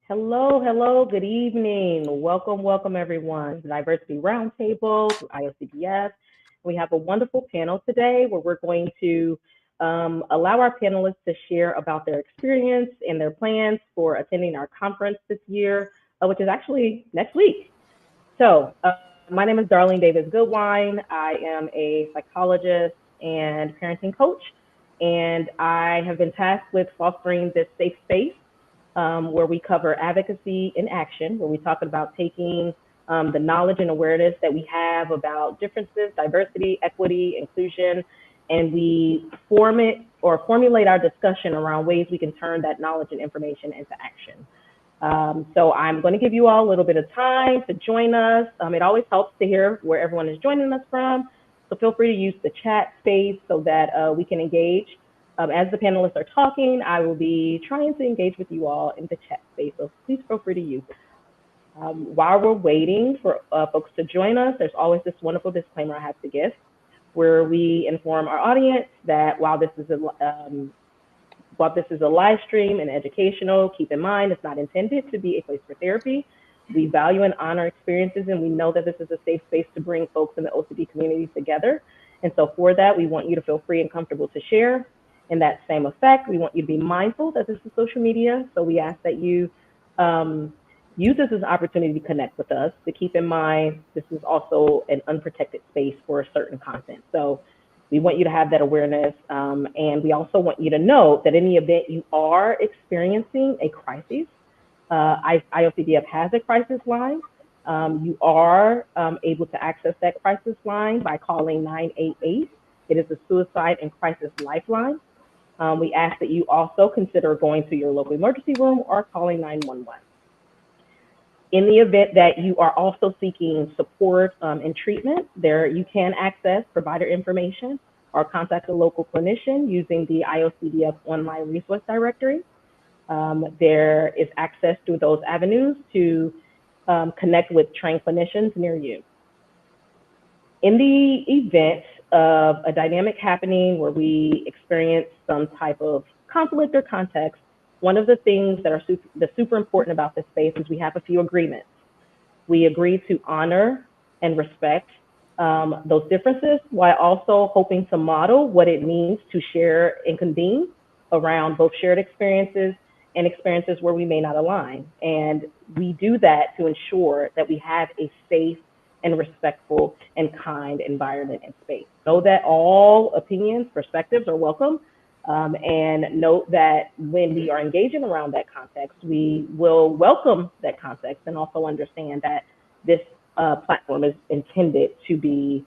Hello, hello, good evening. Welcome everyone to Diversity Roundtable through IOCDF. We have a wonderful panel today where we're going to allow our panelists to share about their experience and their plans for attending our conference this year, which is actually next week. So, my name is Darlene Davis Goodwine. I am a psychologist and parenting coach, and I have been tasked with fostering this safe space where we cover advocacy in action, where we talk about taking the knowledge and awareness that we have about differences, diversity, equity, inclusion, and we form it or formulate our discussion around ways we can turn that knowledge and information into action. So I'm going to give you all a little bit of time to join us. It always helps to hear where everyone is joining us from. So feel free to use the chat space so that we can engage. As the panelists are talking, I will be trying to engage with you all in the chat space. So please feel free to use it. While we're waiting for folks to join us, there's always this wonderful disclaimer I have to give, where we inform our audience that while this is a live stream and educational, keep in mind it's not intended to be a place for therapy. We value and honor experiences, and we know that this is a safe space to bring folks in the OCD community together. And so for that, we want you to feel free and comfortable to share. In that same effect, we want you to be mindful that this is social media. So we ask that you use this as an opportunity to connect with us, to keep in mind this is also an unprotected space for certain content. So we want you to have that awareness, and we also want you to know that in the event you are experiencing a crisis, IOCDF has a crisis line. You are able to access that crisis line by calling 988. It is a suicide and crisis lifeline. We ask that you also consider going to your local emergency room or calling 911. In the event that you are also seeking support and treatment, there you can access provider information or contact a local clinician using the IOCDF online resource directory. There is access to those avenues to connect with trained clinicians near you. In the event of a dynamic happening where we experience some type of conflict or context, one of the things that are super important about this space is we have a few agreements. We agree to honor and respect those differences while also hoping to model what it means to share and convene around both shared experiences and experiences where we may not align. And we do that to ensure that we have a safe and respectful and kind environment and space. Know that all opinions, perspectives are welcome. And note that when we are engaging around that context, we will welcome that context and also understand that this platform is intended to be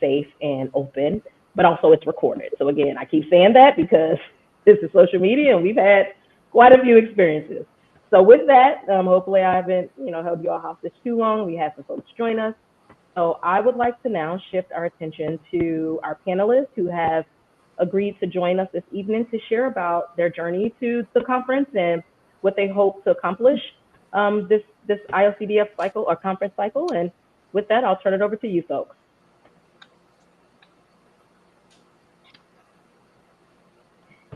safe and open, but also it's recorded. So again, I keep saying that because this is social media and we've had quite a few experiences. So with that, hopefully I haven't held you all hostage too long. We had some folks join us. So I would like to now shift our attention to our panelists who have agreed to join us this evening to share about their journey to the conference and what they hope to accomplish this IOCDF cycle or conference cycle. And with that, I'll turn it over to you folks.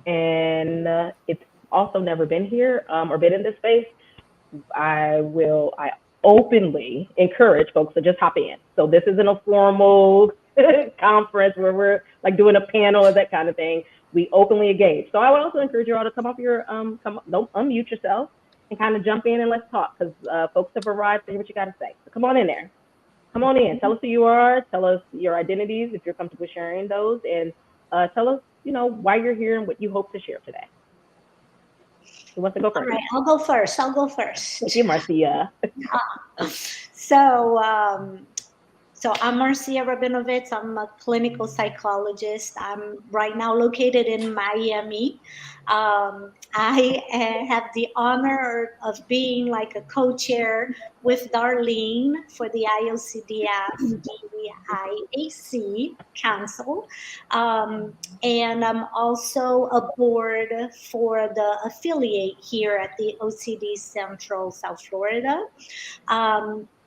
And it's also never been here or been in this space. I openly encourage folks to just hop in. So this isn't a formal conference where we're like doing a panel or that kind of thing. We openly engage. So I would also encourage you all to come off your, don't unmute yourself and kind of jump in and let's talk because folks have arrived to hear what you got to say. So come on in there. Come on in. Tell us who you are. Tell us your identities if you're comfortable sharing those, and tell us, why you're here and what you hope to share today. Who wants to go first? All right, I'll go first. Thank you, Marcia. So I'm Marcia Rabinovitz. I'm a clinical psychologist. I'm right now located in Miami. I have the honor of being like a co-chair with Darlene for the IOCDF, the IAC Council. And I'm also a board for the affiliate here at the OCD Central South Florida.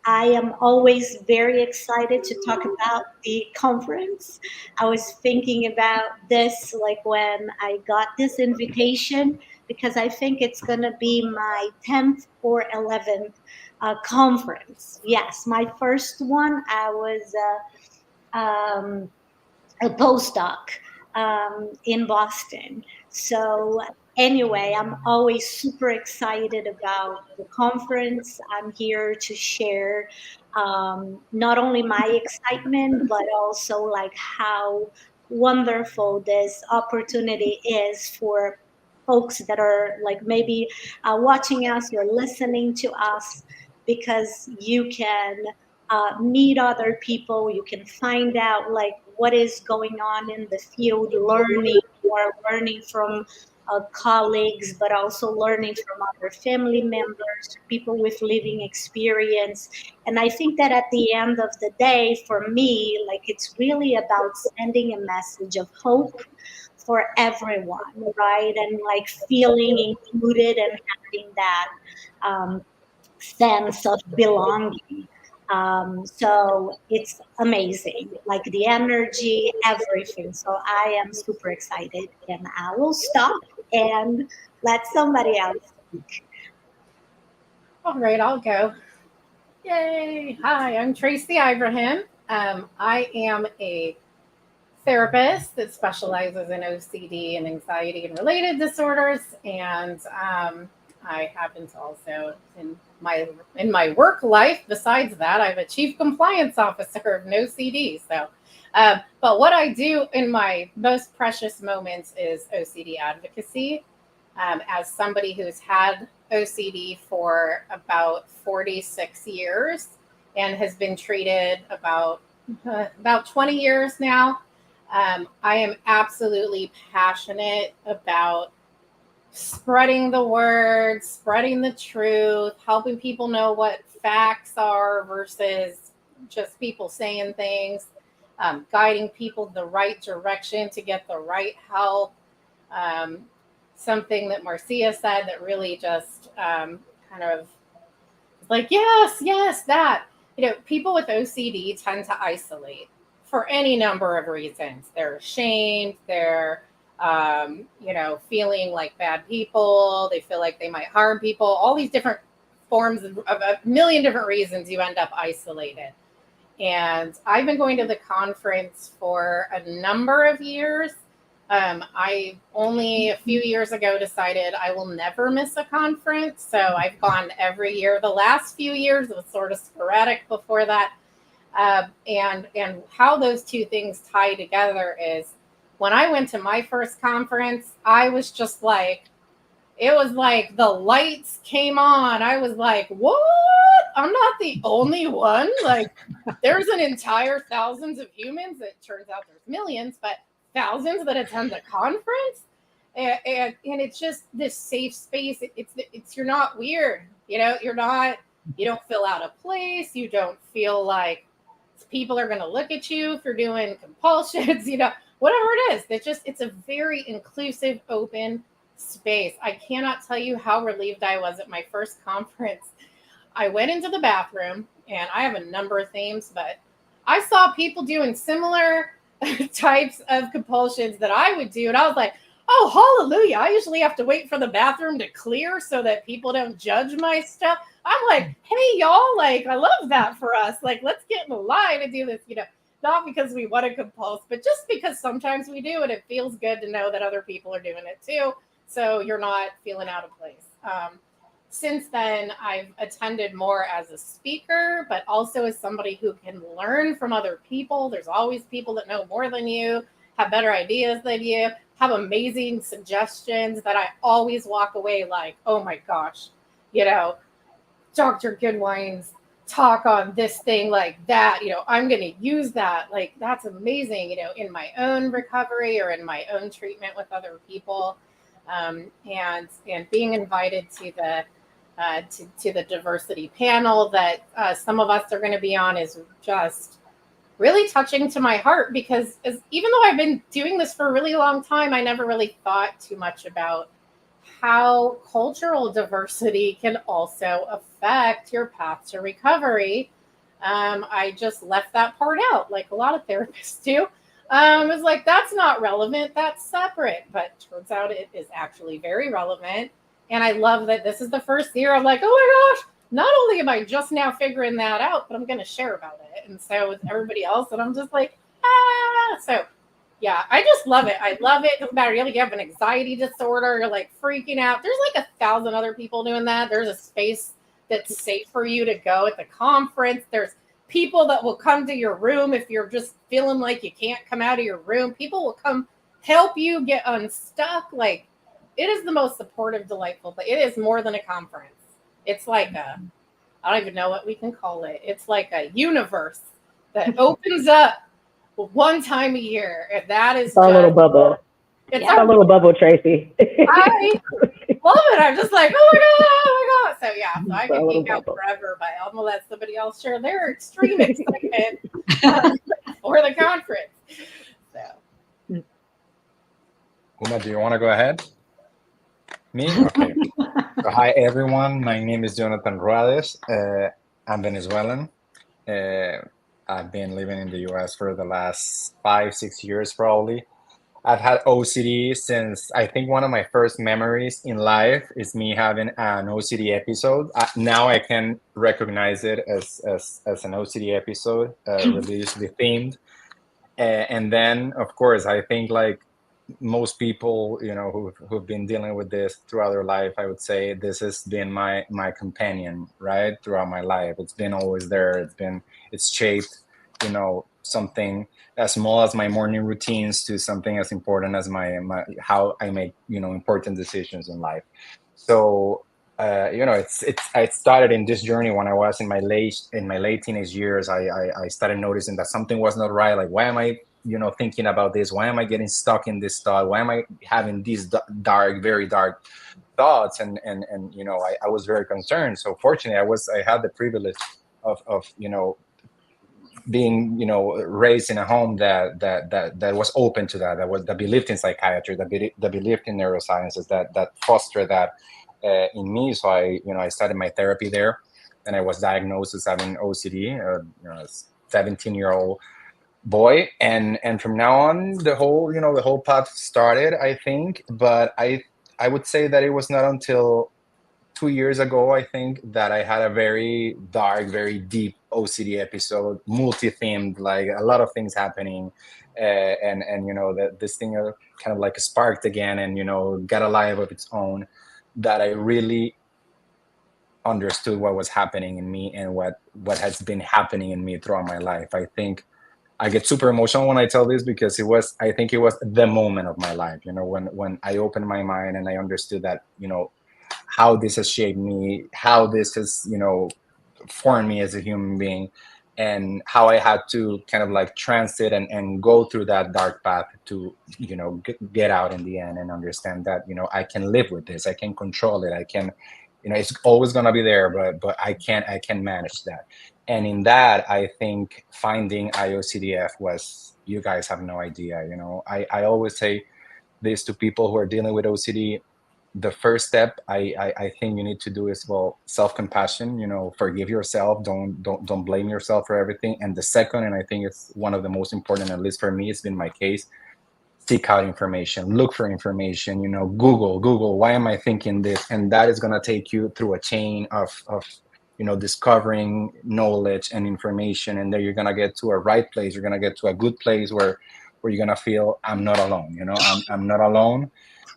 I am always very excited to talk about the conference. I was thinking about this like when I got this invitation because I think it's going to be my 10th or 11th conference. Yes, my first one, I was a postdoc in Boston. So anyway, I'm always super excited about the conference. I'm here to share not only my excitement, but also like how wonderful this opportunity is for folks that are like maybe watching us or listening to us, because you can meet other people, you can find out like what is going on in the field, learning or learning from colleagues, but also learning from other family members, people with living experience. And I think that at the end of the day, for me, like it's really about sending a message of hope for everyone, right? And like feeling included and having that um, sense of belonging. So it's amazing, like the energy, everything. So I am super excited, and I will stop and let somebody else speak. All right, I'll go. Yay. Hi, I'm Tracy Ibrahim. I am a therapist that specializes in OCD and anxiety and related disorders. And I happen to also in my work life, besides that, I'm a chief compliance officer of an OCD. So, but what I do in my most precious moments is OCD advocacy. As somebody who's had OCD for about 46 years and has been treated about 20 years now. I am absolutely passionate about spreading the word, spreading the truth, helping people know what facts are versus just people saying things, guiding people the right direction to get the right help. Um, Something that Marcia said that really just kind of like, yes, yes, that. People with OCD tend to isolate for any number of reasons. They're ashamed. They're, feeling like bad people. They feel like they might harm people. All these different forms of a million different reasons you end up isolated. And I've been going to the conference for a number of years. I only a few years ago decided I will never miss a conference. So I've gone every year. The last few years it was sort of sporadic before that. And how those two things tie together is when I went to my first conference, I was just like, it was like the lights came on. I was like, what? I'm not the only one. Like, there's an entire thousands of humans. It turns out there's millions, but thousands that attend the conference. And it's just this safe space. It's you're not weird. You don't feel out of place. You don't feel like people are going to look at you if you're doing compulsions, whatever it is. It's a very inclusive, open space. I cannot tell you how relieved I was at my first conference. I went into the bathroom, and I have a number of themes, but I saw people doing similar types of compulsions that I would do. And I was like, oh, hallelujah. I usually have to wait for the bathroom to clear so that people don't judge my stuff. I'm like, hey, y'all, like, I love that for us. Like, let's get in the line and do this, not because we want to compulse, but just because sometimes we do. And it feels good to know that other people are doing it too. So you're not feeling out of place. Since then, I've attended more as a speaker, but also as somebody who can learn from other people. There's always people that know more than you, have better ideas than you, have amazing suggestions that I always walk away like, oh my gosh, Dr. Goodwine's talk on this thing like that, I'm going to use that. Like, that's amazing, in my own recovery or in my own treatment with other people. And being invited to the diversity panel that some of us are going to be on is just really touching to my heart, because even though I've been doing this for a really long time, I never really thought too much about how cultural diversity can also affect your path to recovery. I just left that part out, like a lot of therapists do. It's like, that's not relevant. That's separate. But turns out it is actually very relevant. And I love that this is the first year I'm like, oh my gosh, not only am I just now figuring that out, but I'm going to share about it. And so with everybody else, and I'm just like, ah. So yeah, I just love it. I love it. Doesn't matter. You have an anxiety disorder, you're like freaking out. There's like 1,000 other people doing that. There's a space that's safe for you to go at the conference. There's people that will come to your room if you're just feeling like you can't come out of your room. People will come help you get unstuck. Like, it is the most supportive, delightful thing. It is more than a conference. It's like I don't even know what we can call it. It's like a universe that opens up one time a year, and that is It's our little bubble. It's our little bubble, Tracy. I love it. I'm just like, oh my god, oh my god. So yeah, so I can geek out forever, but I'm gonna let somebody else share their extreme excitement for the conference. So, Uma, do you want to go ahead? Me? Okay. So, hi everyone. My name is Jonathan Ruades. I'm Venezuelan. I've been living in the US for the last 5-6 years probably. I've had OCD since, I think one of my first memories in life is me having an OCD episode. Now I can recognize it as an OCD episode, religiously themed. And then, of course, I think like most people, you know, who've been dealing with this throughout their life, I would say this has been my companion, right, throughout my life. It's been always there. It's shaped, you know, something as small as my morning routines to something as important as my how I make, you know, important decisions in life. So you know, I started in this journey when I was in my late teenage years. I started noticing that something was not right. Like, why am I, you know, thinking about this? Why am I getting stuck in this thought? Why am I having these dark, very dark thoughts? And you know, I was very concerned. So fortunately, I had the privilege of you know, being, you know, raised in a home that was open to that believed in psychiatry, that believed in neurosciences, that fostered that in me. So I started my therapy there, and I was diagnosed as having OCD, you know, a 17-year-old boy, and from now on the whole path started, I think. But I would say that it was not until 2 years ago, I think, that I had a very dark, very deep OCD episode, multi-themed, like a lot of things happening, and you know, that this thing kind of like sparked again, and you know, got a life of its own, that I really understood what was happening in me and what has been happening in me throughout my life. I think I get super emotional when I tell this, because I think it was the moment of my life, you know, when I opened my mind and I understood that, you know, how this has shaped me, how this has, you know, formed me as a human being, and how I had to kind of like transit and go through that dark path to, you know, get out in the end and understand that, you know, I can live with this, I can control it, I can, you know, it's always gonna be there, but I can manage that. And in that, I think finding IOCDF was, you guys have no idea, you know, I always say this to people who are dealing with OCD. The first step I think you need to do is, well, self-compassion, you know, forgive yourself, don't blame yourself for everything. And the second, and I think it's one of the most important, at least for me, it's been my case, seek out information, look for information, you know, Google, why am I thinking this? And that is going to take you through a chain of you know, discovering knowledge and information, and then you're going to get to a right place, you're going to get to a good place where you're going to feel, I'm not alone, you know, I'm not alone.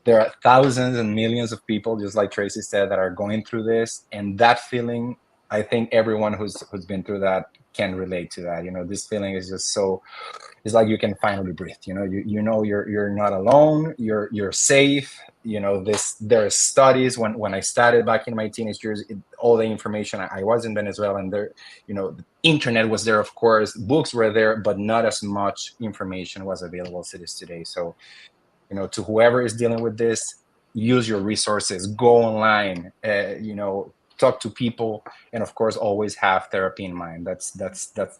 There are thousands and millions of people, just like Tracy said, that are going through this. And that feeling, I think everyone who's been through that can relate to that. You know, this feeling is just so, it's like you can finally breathe. You know, you know you're not alone, you're safe. You know, there are studies. When I started back in my teenage years, all the information, I was in Venezuela, and there, you know, the internet was there, of course, books were there, but not as much information was available as it is today. So, you know, to whoever is dealing with this, use your resources, go online, you know, talk to people, and of course, always have therapy in mind. That's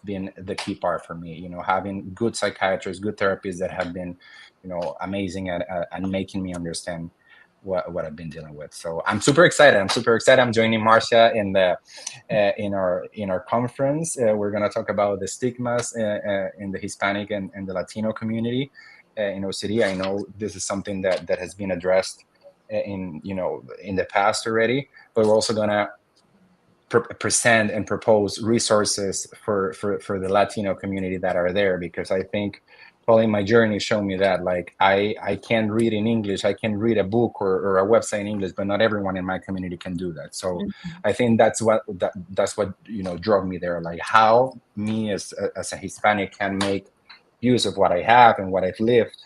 been the key part for me. You know, having good psychiatrists, good therapists that have been, you know, amazing at making me understand what I've been dealing with. So I'm super excited. I'm joining Marcia in the in our conference. We're gonna talk about the stigmas in the Hispanic and the Latino community in OCD. I know this is something that has been addressed in the past already, but we're also gonna present and propose resources for the Latino community that are there, because I think probably my journey showed me that, like, I can read in English, I can read a book or a website in English, but not everyone in my community can do that. So I think that's what drove me there, like how me as a Hispanic can make use of what I have and what I've lived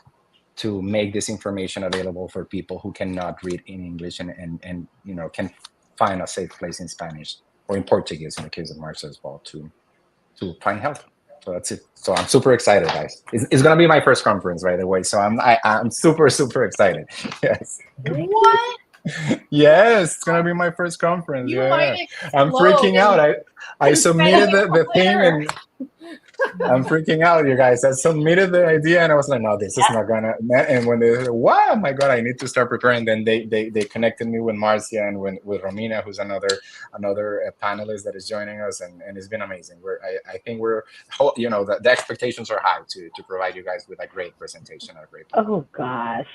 to make this information available for people who cannot read in English and can find a safe place in Spanish or in Portuguese, in the case of Marcia as well, to find help. So that's it. So I'm super excited, guys. It's gonna be my first conference, by the way. So I'm super excited. Yes. What? Yes, it's gonna be my first conference. You yeah. might I'm freaking out. I submitted the thing Twitter. and I'm freaking out, you guys. I submitted the idea and I was like, no, this is not gonna. And when they said, wow, oh my God, I need to start preparing. Then they connected me with Marcia and with Romina, who's another panelist that is joining us, and it's been amazing. I think the expectations are high to provide you guys with a great presentation, a great. Oh gosh.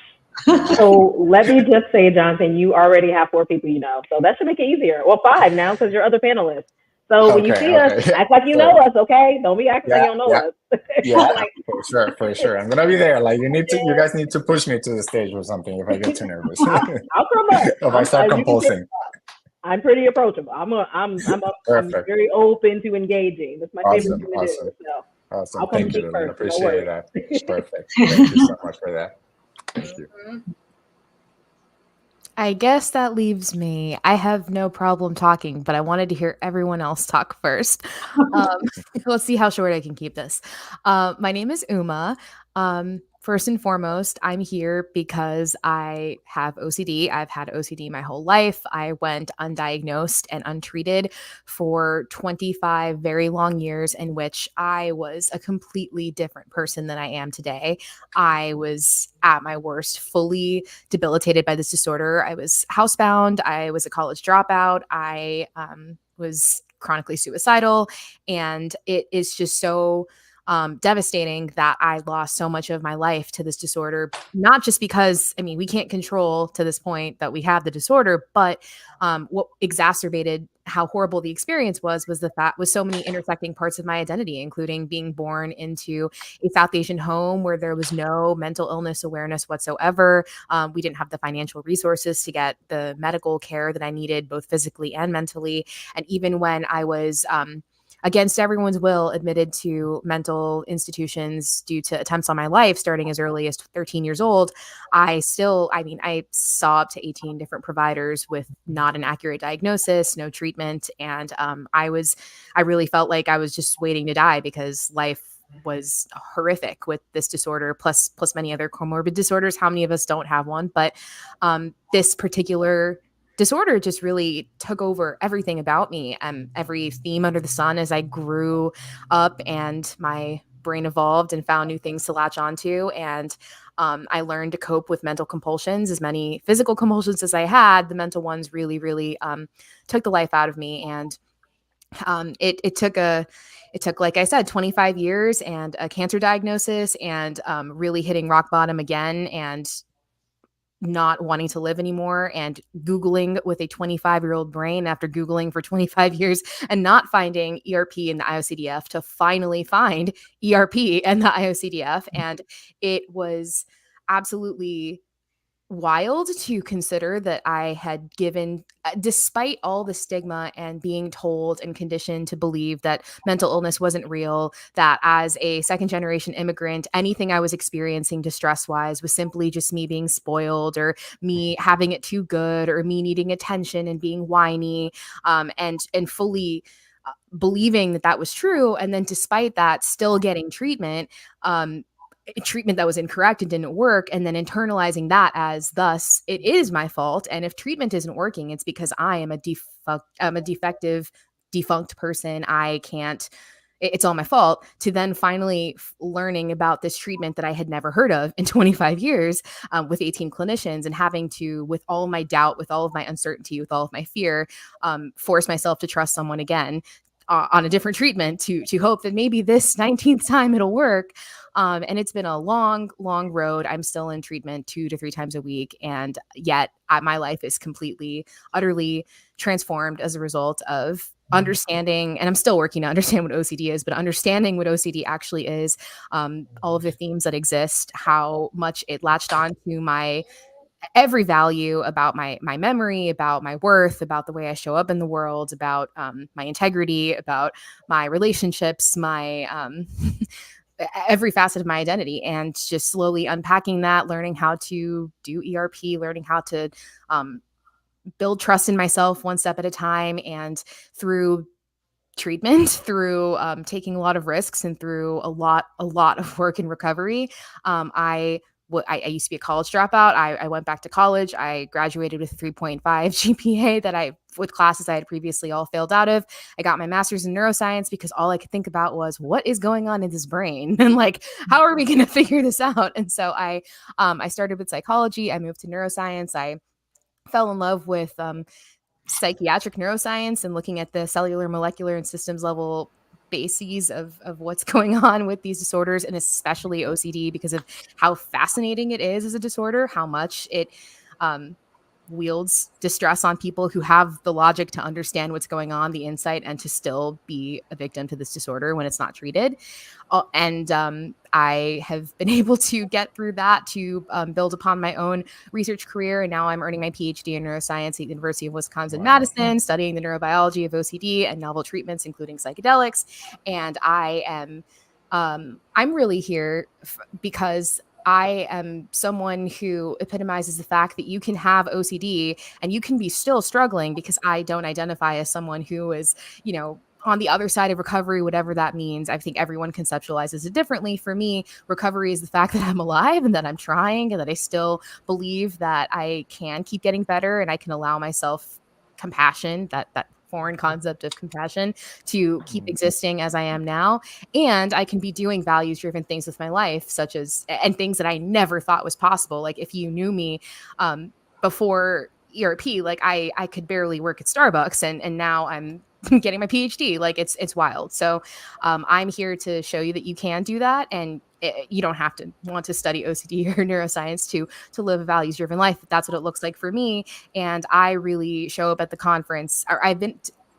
So let me just say, Jonathan, you already have 4 people you know, so that should make it easier. Well, 5 now because you're other panelists. So when you see us, act like you know us, okay? Don't be acting like you don't know us. Yeah, for sure. I'm gonna be there. Like you guys need to push me to the stage or something if I get too nervous. I'll come up. If I start compulsing. I'm pretty approachable. I'm very open to engaging. That's my favorite thing to do. So awesome. I'll come Thank you. I first. appreciate that. Perfect. Thank you so much for that. Thank you. I guess that leaves me. I have no problem talking, but I wanted to hear everyone else talk first. Let's see how short I can keep this. My name is Uma. First and foremost, I'm here because I have OCD. I've had OCD my whole life. I went undiagnosed and untreated for 25 very long years in which I was a completely different person than I am today. I was at my worst, fully debilitated by this disorder. I was housebound. I was a college dropout. I was chronically suicidal. And it is just so devastating that I lost so much of my life to this disorder, not just because, we can't control to this point that we have the disorder, but what exacerbated how horrible the experience was so many intersecting parts of my identity, including being born into a South Asian home where there was no mental illness awareness whatsoever. We didn't have the financial resources to get the medical care that I needed, both physically and mentally. And even when I was against everyone's will, admitted to mental institutions due to attempts on my life starting as early as 13 years old, I saw up to 18 different providers with not an accurate diagnosis, no treatment. And I really felt like I was just waiting to die because life was horrific with this disorder, plus many other comorbid disorders. How many of us don't have one? But this particular disorder just really took over everything about me, every theme under the sun as I grew up and my brain evolved and found new things to latch onto. And I learned to cope with mental compulsions. As many physical compulsions as I had, the mental ones really, really took the life out of me. And it took, like I said, 25 years and a cancer diagnosis and really hitting rock bottom again and not wanting to live anymore and Googling with a 25-year-old brain after Googling for 25 years and not finding ERP in the IOCDF to finally find ERP and the IOCDF. And it was absolutely wild to consider that I had given, despite all the stigma and being told and conditioned to believe that mental illness wasn't real, that as a second generation immigrant, anything I was experiencing distress wise was simply just me being spoiled or me having it too good or me needing attention and being whiny, and fully believing that was true. And then despite that, still getting treatment that was incorrect and didn't work, and then internalizing that as thus it is my fault, and if treatment isn't working, it's because I am a defective, defunct person. I can't it's all my fault, to then finally learning about this treatment that I had never heard of in 25 years with 18 clinicians, and having to, with all of my doubt, with all of my uncertainty, with all of my fear, force myself to trust someone again on a different treatment to hope that maybe this 19th time it'll work. And it's been a long, long road. I'm still in treatment 2 to 3 times a week. And yet my life is completely, utterly transformed as a result of understanding, and I'm still working to understand what OCD is, but understanding what OCD actually is, all of the themes that exist, how much it latched on to my every value about my memory, about my worth, about the way I show up in the world, about my integrity, about my relationships, my every facet of my identity, and just slowly unpacking that, learning how to do ERP, learning how to build trust in myself one step at a time, and through treatment, through taking a lot of risks, and through a lot of work and recovery. I used to be a college dropout. I went back to college. I graduated with a 3.5 GPA that with classes I had previously all failed out of. I got my master's in neuroscience because all I could think about was what is going on in this brain and like, how are we going to figure this out? And so I started with psychology. I moved to neuroscience. I fell in love with psychiatric neuroscience and looking at the cellular, molecular, and systems level bases of what's going on with these disorders, and especially OCD, because of how fascinating it is as a disorder, how much it wields distress on people who have the logic to understand what's going on, the insight, and to still be a victim to this disorder when it's not treated. And I have been able to get through that to build upon my own research career. And now I'm earning my PhD in neuroscience at the University of Wisconsin-Madison, studying the neurobiology of OCD and novel treatments, including psychedelics. And I'm really here because I am someone who epitomizes the fact that you can have OCD and you can be still struggling, because I don't identify as someone who is, on the other side of recovery, whatever that means. I think everyone conceptualizes it differently. For me, recovery is the fact that I'm alive and that I'm trying and that I still believe that I can keep getting better and I can allow myself compassion, that foreign concept of compassion, to keep existing as I am now. And I can be doing values-driven things with my life, such as, and things that I never thought was possible. Like if you knew me before ERP, like I could barely work at Starbucks, and now I'm getting my PhD. Like it's wild. So I'm here to show you that you can do that, and you don't have to want to study OCD or neuroscience to live a values-driven life. But that's what it looks like for me. And I really show up at the conference.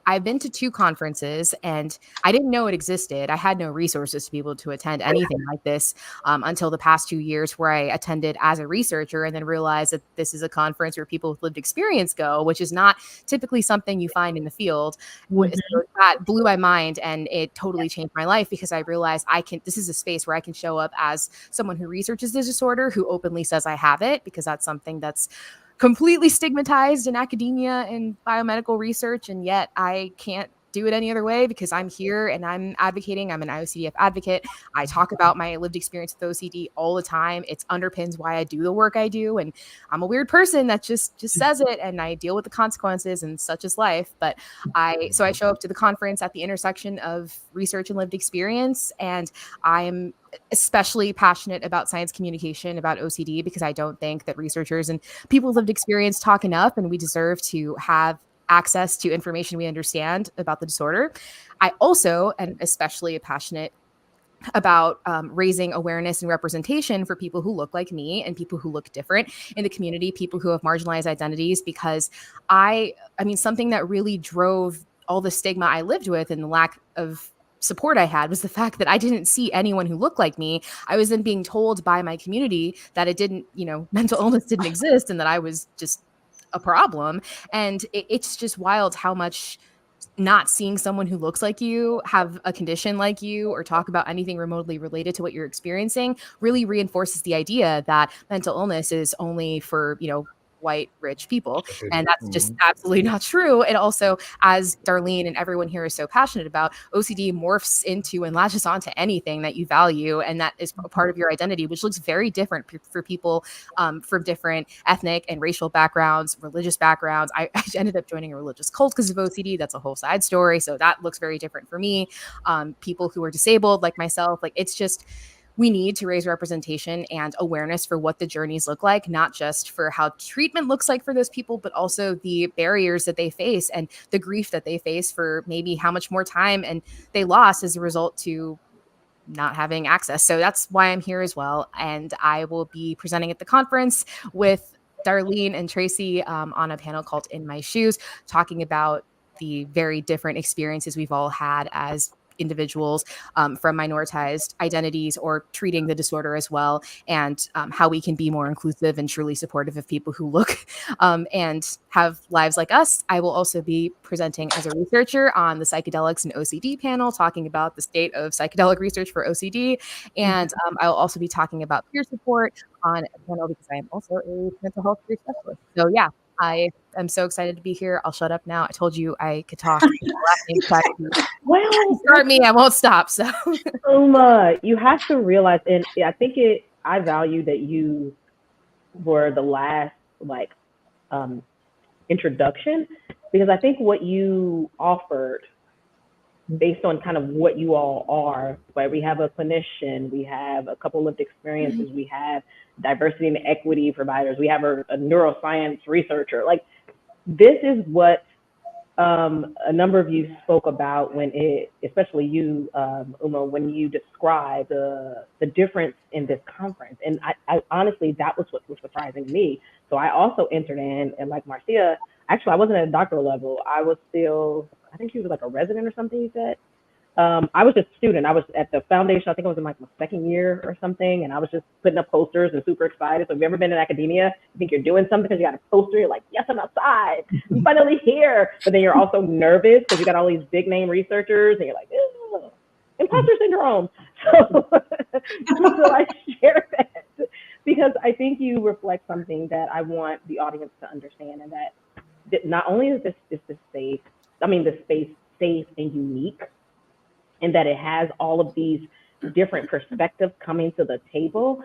I've been to 2 conferences, and I didn't know it existed. I had no resources to be able to attend anything like this until the past 2 years, where I attended as a researcher and then realized that this is a conference where people with lived experience go, which is not typically something you find in the field. Mm-hmm. So that blew my mind, and it totally changed my life, because I realized this is a space where I can show up as someone who researches this disorder, who openly says I have it, because that's something that's completely stigmatized in academia and biomedical research. And yet I can't do it any other way, because I'm here and I'm advocating. I'm an IOCDF advocate. I talk about my lived experience with OCD all the time. It underpins why I do the work I do. And I'm a weird person that just says it, and I deal with the consequences, and such is life. But I show up to the conference at the intersection of research and lived experience. And I am especially passionate about science communication, about OCD, because I don't think that researchers and people with lived experience talk enough, and we deserve to have access to information we understand about the disorder. I also am especially passionate about raising awareness and representation for people who look like me and people who look different in the community, people who have marginalized identities, because I mean, something that really drove all the stigma I lived with and the lack of support I had was the fact that I didn't see anyone who looked like me. I was then being told by my community that it didn't, mental illness didn't exist, and that I was just a problem. And it's just wild how much not seeing someone who looks like you, have a condition like you, or talk about anything remotely related to what you're experiencing really reinforces the idea that mental illness is only for, white, rich people. And that's just absolutely not true. And also, as Darlene and everyone here is so passionate about, OCD morphs into and latches onto anything that you value, and that is a part of your identity, which looks very different for people from different ethnic and racial backgrounds, religious backgrounds. I ended up joining a religious cult because of OCD. That's a whole side story. So that looks very different for me. People who are disabled like myself, like it's just, we need to raise representation and awareness for what the journeys look like, not just for how treatment looks like for those people, but also the barriers that they face and the grief that they face for maybe how much more time and they lost as a result to not having access. So that's why I'm here as well. And I will be presenting at the conference with Darlene and Tracy on a panel called In My Shoes, talking about the very different experiences we've all had as individuals from minoritized identities or treating the disorder as well, and how we can be more inclusive and truly supportive of people who look and have lives like us. I will also be presenting as a researcher on the psychedelics and OCD panel, talking about the state of psychedelic research for OCD. And I will also be talking about peer support on a panel because I am also a mental health care specialist. So yeah, I am so excited to be here. I'll shut up now. I told you I could talk. Well, Start me, I won't stop. So you have to realize, and I value that you were the last introduction, because I think what you offered, based on kind of what you all are, right? We have a clinician, we have a couple lived experiences, we have diversity and equity providers, we have a neuroscience researcher. Like, this is what a number of you spoke about especially you, Uma, when you described the difference in this conference. And I honestly, that was what was surprising me. So I also entered in, and like Marcia, actually, I wasn't at a doctoral level. I was still, I think she was like a resident or something, you said. I was just a student. I was at the foundation. I think I was in like my second year or something, and I was just putting up posters and super excited. So if you've ever been in academia, you think you're doing something because you got a poster, you're like, yes, I'm outside, I'm finally here. But then you're also nervous because you got all these big name researchers, and you're like, ew, imposter syndrome. So I share that because I think you reflect something that I want the audience to understand, and that not only is this safe, the space safe and unique, and that it has all of these different perspectives coming to the table.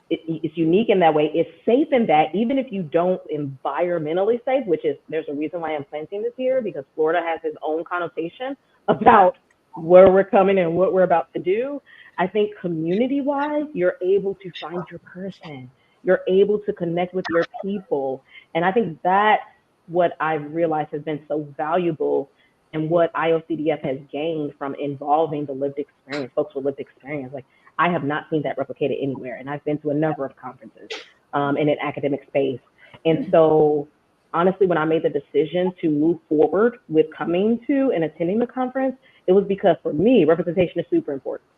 It's unique in that way. It's safe in that even if you don't environmentally safe, there's a reason why I'm planting this here, because Florida has its own connotation about where we're coming and what we're about to do. I think community-wise, you're able to find your person. You're able to connect with your people. And I think that's what I've realized has been so valuable, and what IOCDF has gained from involving the lived experience, folks with lived experience. Like, I have not seen that replicated anywhere. And I've been to a number of conferences in an academic space. And so honestly, when I made the decision to move forward with coming to and attending the conference, it was because for me, representation is super important.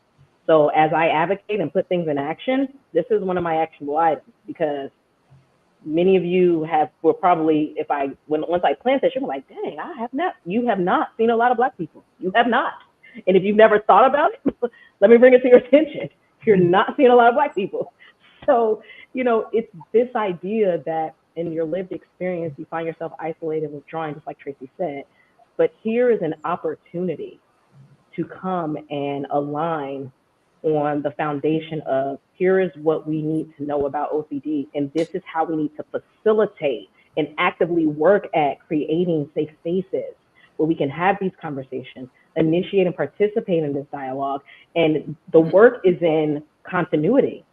So as I advocate and put things in action, this is one of my actionable items, because many of you were probably, once I plant this, you're like, dang, you have not seen a lot of Black people. You have not. And if you've never thought about it, let me bring it to your attention. You're not seeing a lot of Black people. So, it's this idea that in your lived experience, you find yourself isolated, withdrawing, just like Tracy said. But here is an opportunity to come and align on the foundation of, here is what we need to know about OCD, and this is how we need to facilitate and actively work at creating safe spaces where we can have these conversations, initiate and participate in this dialogue. And the work is in continuity,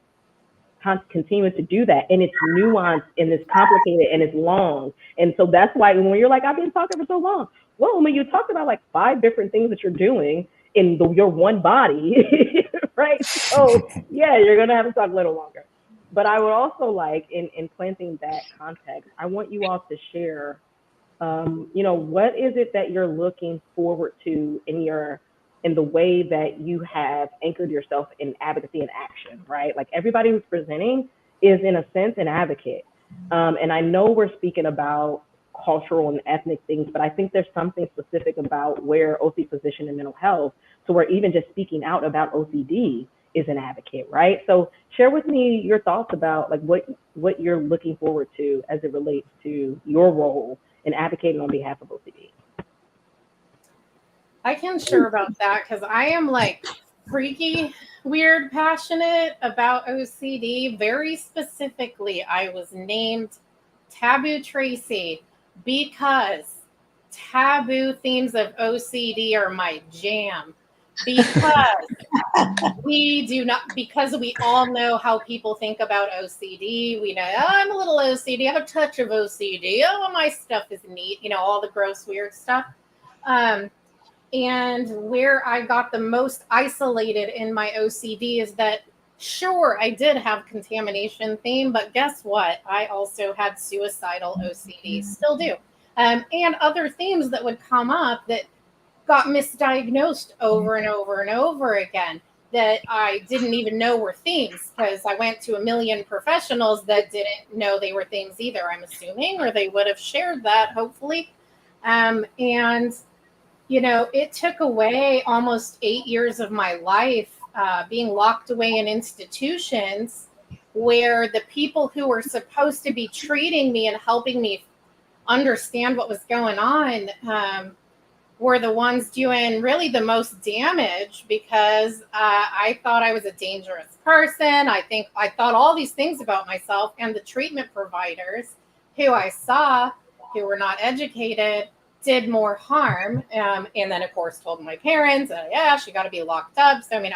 continuing to do that. And it's nuanced and it's complicated and it's long. And so that's why when you're like, I've been talking for so long, well, when you talked about like 5 different things that you're doing in your one body, right? So yeah, you're gonna have to talk a little longer. But I would also like, in planting that context, I want you all to share, what is it that you're looking forward to in the way that you have anchored yourself in advocacy and action, right? Like, everybody who's presenting is in a sense an advocate. And I know we're speaking about cultural and ethnic things, but I think there's something specific about where OCD position in mental health. So we're even just speaking out about OCD is an advocate, right? So share with me your thoughts about like what you're looking forward to as it relates to your role in advocating on behalf of OCD. I can share about that because I am like freaky, weird, passionate about OCD. Very specifically, I was named Taboo Tracy because taboo themes of OCD are my jam. Because because we all know how people think about OCD. We know, oh, I'm a little OCD, I have a touch of OCD. Oh, my stuff is neat, all the gross, weird stuff. And where I got the most isolated in my OCD is that, sure, I did have contamination theme, but guess what? I also had suicidal OCD, still do. And other themes that would come up that got misdiagnosed over and over and over again that I didn't even know were themes because I went to a million professionals that didn't know they were themes either, I'm assuming, or they would have shared that, hopefully. And it took away almost 8 years of my life being locked away in institutions where the people who were supposed to be treating me and helping me understand what was going on were the ones doing really the most damage because I thought I was a dangerous person. I thought all these things about myself, and the treatment providers who I saw who were not educated did more harm. And then, of course, told my parents, yeah, she got to be locked up. So, I mean,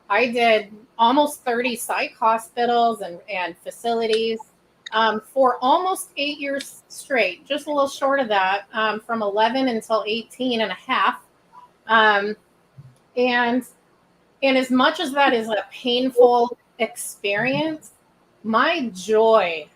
I did almost 30 psych hospitals and facilities for almost 8 years straight, just a little short of that, from 11 until 18 and a half. And as much as that is a painful experience, my joy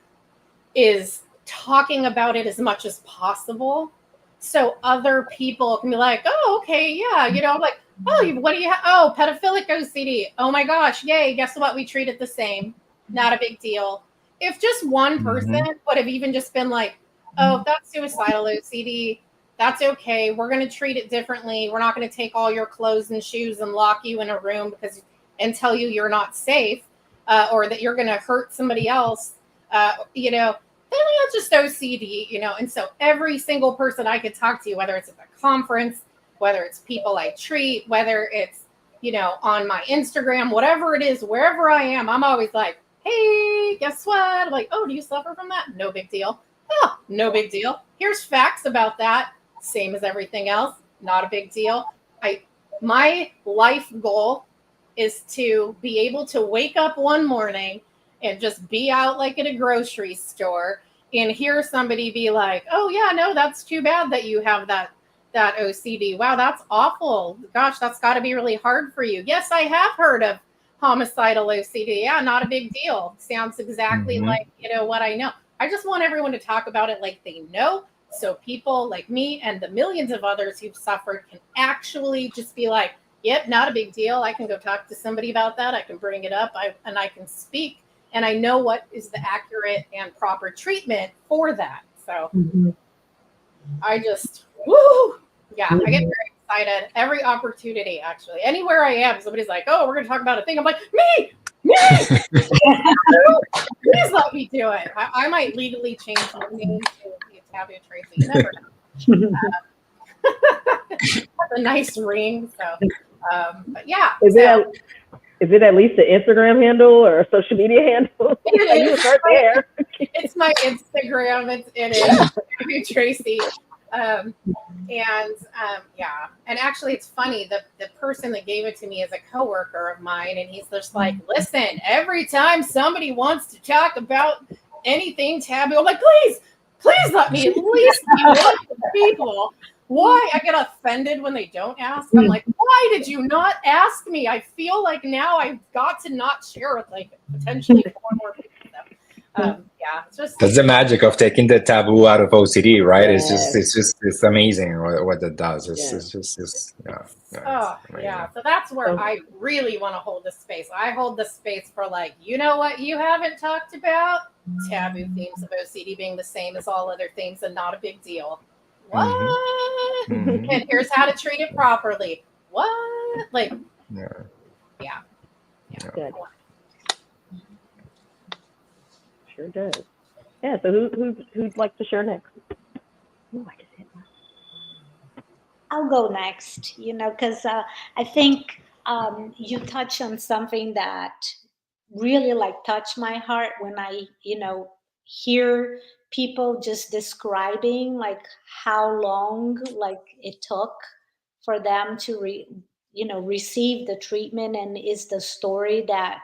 is talking about it as much as possible. So other people can be like, oh, okay, yeah, like, oh, what do you have? Oh, pedophilic OCD. Oh my gosh, yay, guess what? We treat it the same. Not a big deal. If just one person would have even just been like, oh, that's suicidal OCD, that's okay. We're going to treat it differently. We're not going to take all your clothes and shoes and lock you in a room and tell you you're not safe or that you're going to hurt somebody else, then it's just OCD, And so every single person I could talk to, whether it's at the conference, whether it's people I treat, whether it's, on my Instagram, whatever it is, wherever I am, I'm always like, hey, guess what? I'm like, oh, do you suffer from that? No big deal. Oh, no big deal. Here's facts about that. Same as everything else. Not a big deal. My life goal is to be able to wake up one morning and just be out like at a grocery store and hear somebody be like, oh, yeah, no, that's too bad that you have that OCD. Wow, that's awful. Gosh, that's got to be really hard for you. Yes, I have heard of homicidal OCD. Yeah, not a big deal. Sounds exactly like, what I know. I just want everyone to talk about it like they know. So people like me and the millions of others who've suffered can actually just be like, yep, not a big deal. I can go talk to somebody about that. I can bring it up and I can speak. And I know what is the accurate and proper treatment for that. So I just, woo! Yeah, I get very excited every opportunity, actually. Anywhere I am, somebody's like, oh, we're going to talk about a thing. I'm like, me! Please let me do it. I might legally change my name to Taboo Tracy. You never know. That's a nice ring. So, but yeah. Is it at least an Instagram handle or a social media handle? It is right there. It's my Instagram. It is Taboo Tracy. Yeah. And actually, it's funny. The person that gave it to me is a coworker of mine, and he's just like, listen, every time somebody wants to talk about anything taboo, I'm like, please let me at least be one of the people. Why? I get offended when they don't ask. I'm like, why did you not ask me? I feel like now I've got to not share with like potentially 4 more people. Yeah, it's just that's the magic of taking the taboo out of OCD, right? Yes. It's amazing what that does. Yeah. So that's where I really want to hold the space. I hold the space for like, you know what you haven't talked about? Taboo themes of OCD being the same as all other things and not a big deal. What? And here's how to treat it properly. What? Like, yeah. Yeah. Good. Sure does. Yeah. So who'd like to share next? Ooh, I just hit my. I'll go next, because I think you touch on something that really like touched my heart when I, hear people just describing like how long like it took for them to receive the treatment, and is the story that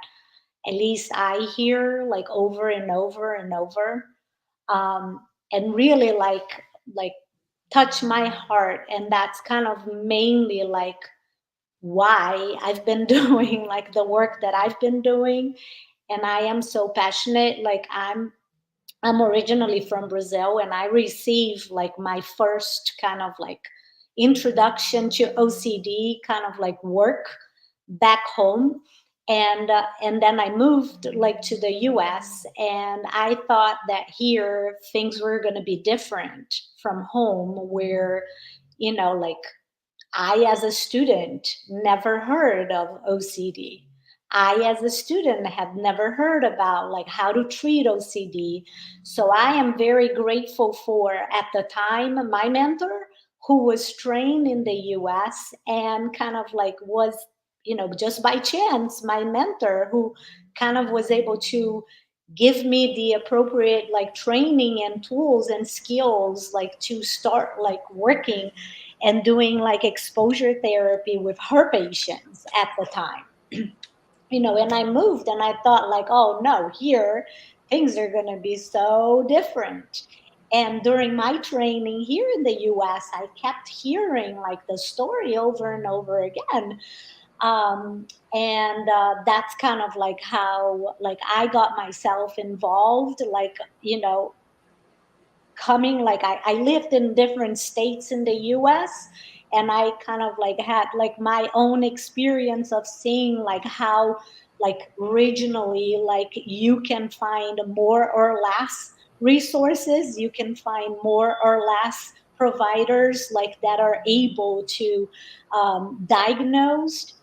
at least I hear like over and over and over, and really like touch my heart. And that's kind of mainly like why I've been doing like the work that I've been doing. And I am so passionate. Like I'm originally from Brazil, and I received like my first kind of like introduction to OCD kind of like work back home. And then I moved like to the US, and I thought that here things were going to be different from home, where like I, as a student, never heard of OCD. I, as a student, had never heard about like how to treat OCD. So I am very grateful for, at the time, my mentor, who was trained in the US, and kind of like was, just by chance, my mentor who kind of was able to give me the appropriate like training and tools and skills like to start like working and doing like exposure therapy with her patients at the time. And I moved, and I thought like, oh no, here things are going to be so different. And during my training here in the US, I kept hearing like the story over and over again. And that's kind of like how like I got myself involved, like, coming, like I lived in different states in the US, and I kind of like had like my own experience of seeing like how like regionally like you can find more or less resources, you can find more or less providers like that are able to diagnose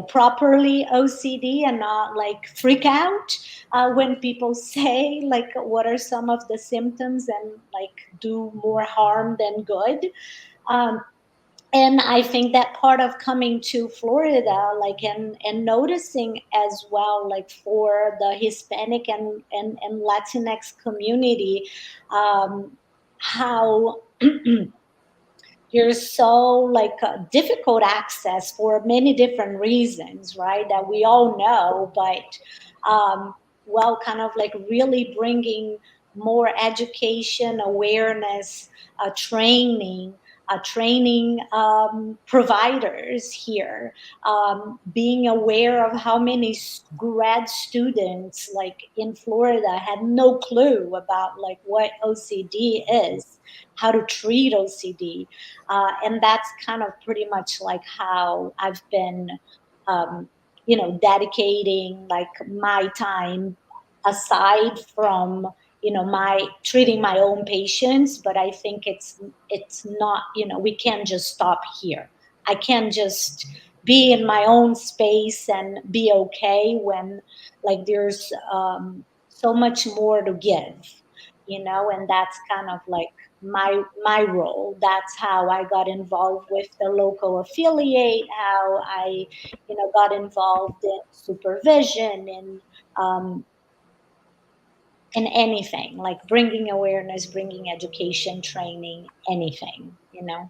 properly OCD, and not like freak out when people say like what are some of the symptoms, and like do more harm than good. um, and I think that part of coming to Florida, like, and noticing as well, like for the Hispanic and Latinx community, how there's so like difficult access for many different reasons, right? That we all know, but well, kind of like really bringing more education, awareness, training providers here, being aware of how many grad students like in Florida had no clue about like what OCD is, how to treat OCD. And that's kind of pretty much like how I've been, dedicating like my time, aside from my treating my own patients. But I think it's not, we can't just stop here. I can't just be in my own space and be okay when like there's so much more to give, and that's kind of like my role. That's how I got involved with the local affiliate, how I got involved in supervision, um, in anything like bringing awareness, bringing education, training, anything. I'm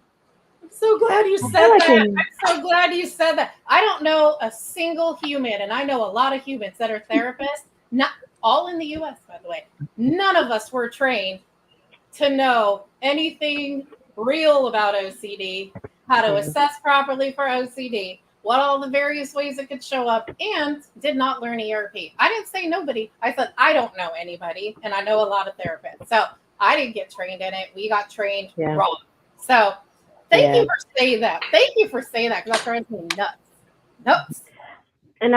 so glad you said like that. in- I'm so glad you said that. I don't know a single human, and I know a lot of humans that are therapists, not all in the US, by the way. None of us were trained to know anything real about OCD, how to assess properly for OCD, what all the various ways it could show up, and did not learn ERP. I didn't say nobody. I said I don't know anybody, and I know a lot of therapists. So I didn't get trained in it. We got trained wrong. So thank you for saying that. Thank you for saying that, because that drives me nuts. Nuts. And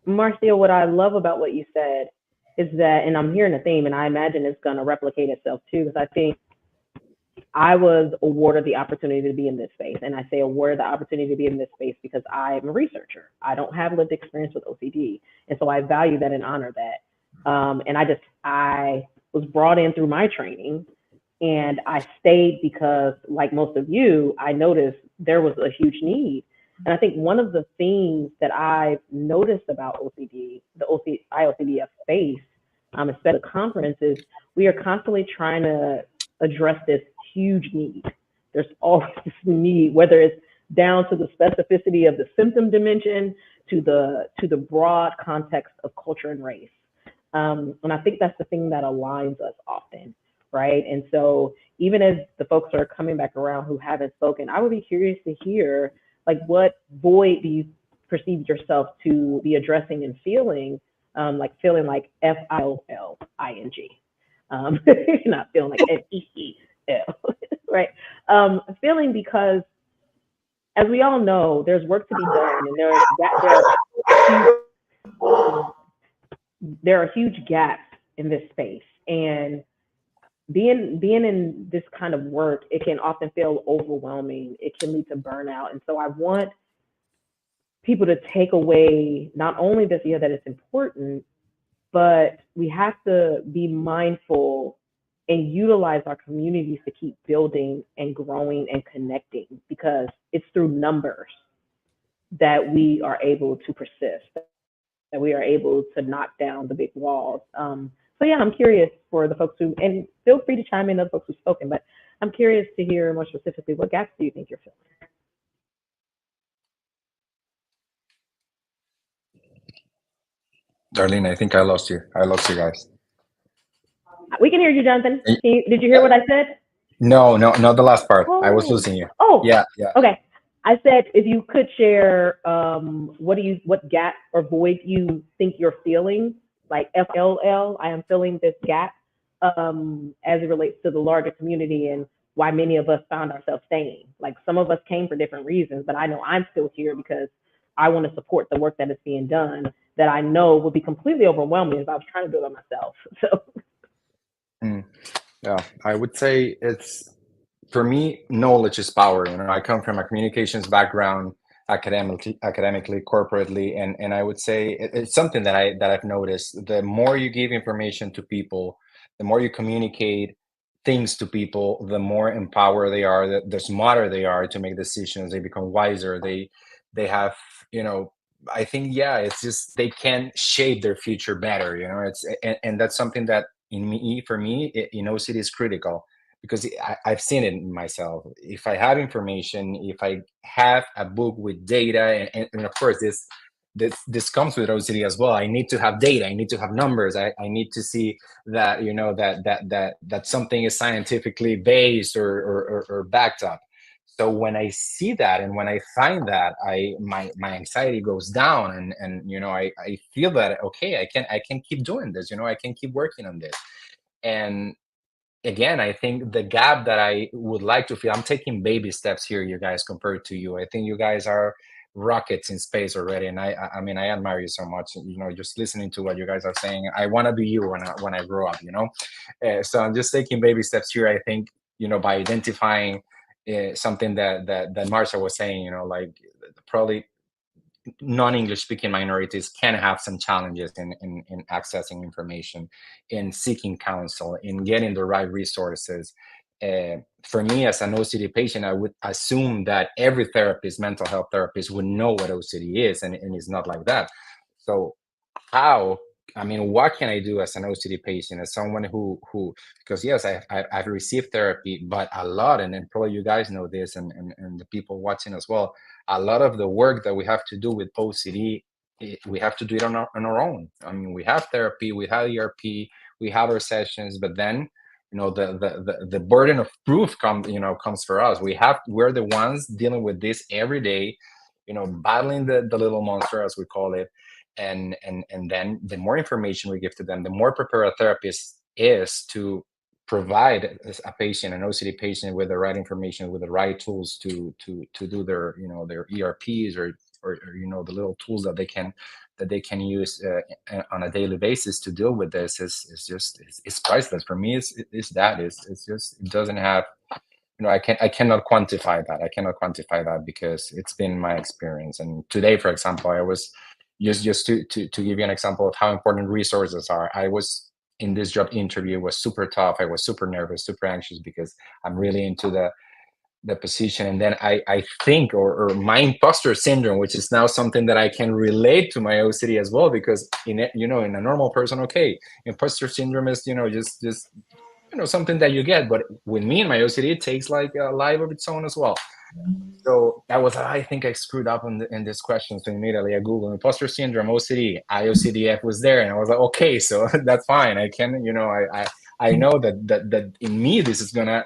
Marcia, what I love about what you said is that, and I'm hearing a theme, and I imagine it's going to replicate itself too, because I think I was awarded the opportunity to be in this space. And I say awarded the opportunity to be in this space because I'm a researcher. I don't have lived experience with OCD. And so I value that and honor that. And I was brought in through my training, and I stayed because, like most of you, I noticed there was a huge need. And I think one of the things that I've noticed about OCD, the IOCDF space, especially the conference, is we are constantly trying to address this huge need. There's always this need, whether it's down to the specificity of the symptom dimension to the broad context of culture and race. And I think that's the thing that aligns us often, right? And so even as the folks are coming back around who haven't spoken, I would be curious to hear, like, what void do you perceive yourself to be addressing and feeling, like feeling like FILLING, not feeling like FEEL, right? Feeling, because as we all know, there's work to be done, and there are huge gaps in this space. And being in this kind of work, it can often feel overwhelming. It can lead to burnout. And so I want people to take away not only this idea that it's important, but we have to be mindful and utilize our communities to keep building and growing and connecting, because it's through numbers that we are able to persist, that we are able to knock down the big walls. So yeah, I'm curious for the folks who, and feel free to chime in, other folks who've spoken, but I'm curious to hear more specifically, what gaps do you think you're filling? Darlene, I think I lost you. I lost you guys. We can hear you, Jonathan. Did you hear what I said? No, not the last part. I was losing you. Oh, yeah. Okay. I said if you could share what gap or void you think you're feeling, like FLL, I am feeling this gap, as it relates to the larger community and why many of us found ourselves staying. Like, some of us came for different reasons, but I know I'm still here because I want to support the work that is being done, that I know would be completely overwhelming if I was trying to do it myself. So. Yeah, I would say it's, for me, knowledge is power. I come from a communications background, academically, corporately, and I would say it's something that I've noticed. The more you give information to people, the more you communicate things to people, the more empowered they are, the smarter they are to make decisions. They become wiser. They have, I think, yeah, it's just they can shape their future better. It's and that's something that for me, OCD is critical, because I've seen it in myself. If I have information, if I have a book with data, and of course this comes with OCD as well. I need to have data. I need to have numbers. I need to see that that something is scientifically based or backed up. So when I see that and when I find that, my anxiety goes down, and I feel that, okay, I can keep doing this. I can keep working on this. And again, I think the gap that I would like to feel, I'm taking baby steps here, you guys, compared to you. I think you guys are rockets in space already, and I mean, I admire you so much. Just listening to what you guys are saying, I want to be you when I grow up. So I'm just taking baby steps here. I think by identifying something that Marsha was saying, like probably non-English speaking minorities can have some challenges in accessing information, in seeking counsel, in getting the right resources. For me, as an OCD patient, I would assume that every therapist, mental health therapist, would know what OCD is, and it's not like that. So what can I do as an OCD patient, as someone who because yes, I've received therapy, but a lot, and probably you guys know this, and the people watching as well, a lot of the work that we have to do with OCD, we have to do it on our own. I mean, we have therapy, we have ERP, we have our sessions, but then the burden of proof comes for us. We're the ones dealing with this every day, battling the little monster, as we call it. And then the more information we give to them, the more prepared a therapist is to provide a patient, an OCD patient, with the right information, with the right tools to do their their ERPs or the little tools that they can use on a daily basis to deal with this. Is just priceless for me. It's just, it doesn't have I cannot quantify that. I cannot quantify that because it's been my experience. And today, for example, I was just to give you an example of how important resources are. I was in this job interview, was super tough. I was super nervous, super anxious because I'm really into the position. And then I think, or my imposter syndrome, which is now something that I can relate to my OCD as well, because in it, in a normal person, okay, imposter syndrome is, just something that you get. But with me and my OCD, it takes like a life of its own as well. So that was, I think I screwed up in this question. So immediately I Googled imposter syndrome, OCD, IOCDF was there. And I was like, okay, so that's fine. I can, I know that in me, this is gonna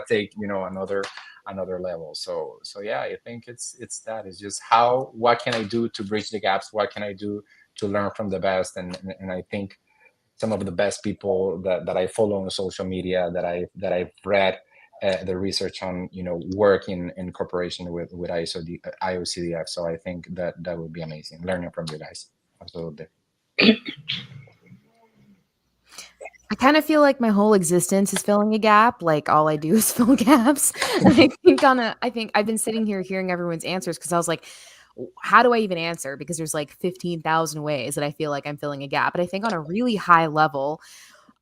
take, another level. So yeah, I think it's just what can I do to bridge the gaps? What can I do to learn from the best? And I think some of the best people that I follow on social media, that I've read the research on, work in cooperation with IOCDF. So I think that would be amazing, learning from you guys. Absolutely. I kind of feel like my whole existence is filling a gap. Like all I do is fill gaps. And I think I've been sitting here hearing everyone's answers because I was like, how do I even answer? Because there's like 15,000 ways that I feel like I'm filling a gap. But I think on a really high level,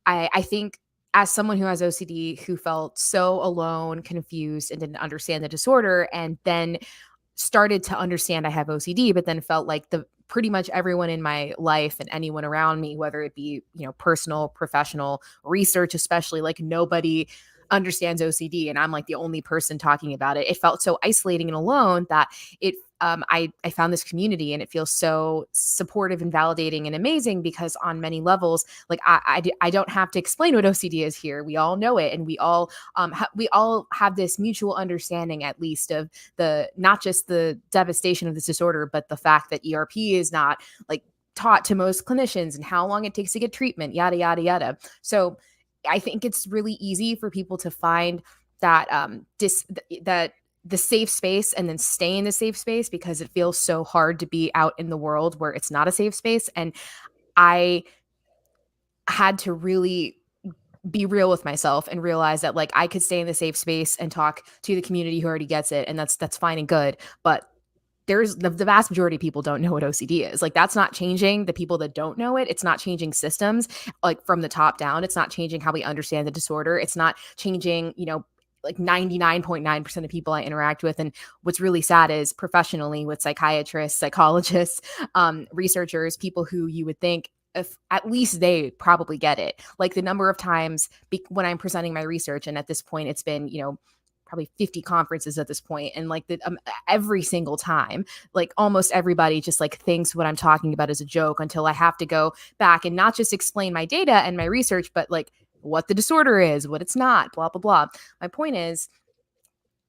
I think as someone who has OCD, who felt so alone, confused, and didn't understand the disorder, and then started to understand I have OCD, but then felt like pretty much everyone in my life and anyone around me, whether it be, personal, professional, research, especially, like nobody understands OCD and I'm like the only person talking about it. It felt so isolating and alone that I found this community, and it feels so supportive and validating and amazing because on many levels, like I don't have to explain what OCD is here. We all know it, and we all have this mutual understanding, at least, of not just the devastation of this disorder, but the fact that ERP is not like taught to most clinicians and how long it takes to get treatment, yada yada yada. So I think it's really easy for people to find that the safe space and then stay in the safe space because it feels so hard to be out in the world where it's not a safe space. And I had to really be real with myself and realize that like I could stay in the safe space and talk to the community who already gets it. And that's fine and good. But there's the vast majority of people don't know what OCD is. Like that's not changing the people that don't know it. It's not changing systems like from the top down. It's not changing how we understand the disorder. It's not changing, like 99.9% of people I interact with. And what's really sad is professionally with psychiatrists, psychologists, researchers, people who you would think if at least they probably get it. Like the number of times when I'm presenting my research, and at this point it's been, probably 50 conferences at this point. And like every single time, like almost everybody just like thinks what I'm talking about is a joke until I have to go back and not just explain my data and my research, but like what the disorder is, what it's not, blah, blah, blah. My point is,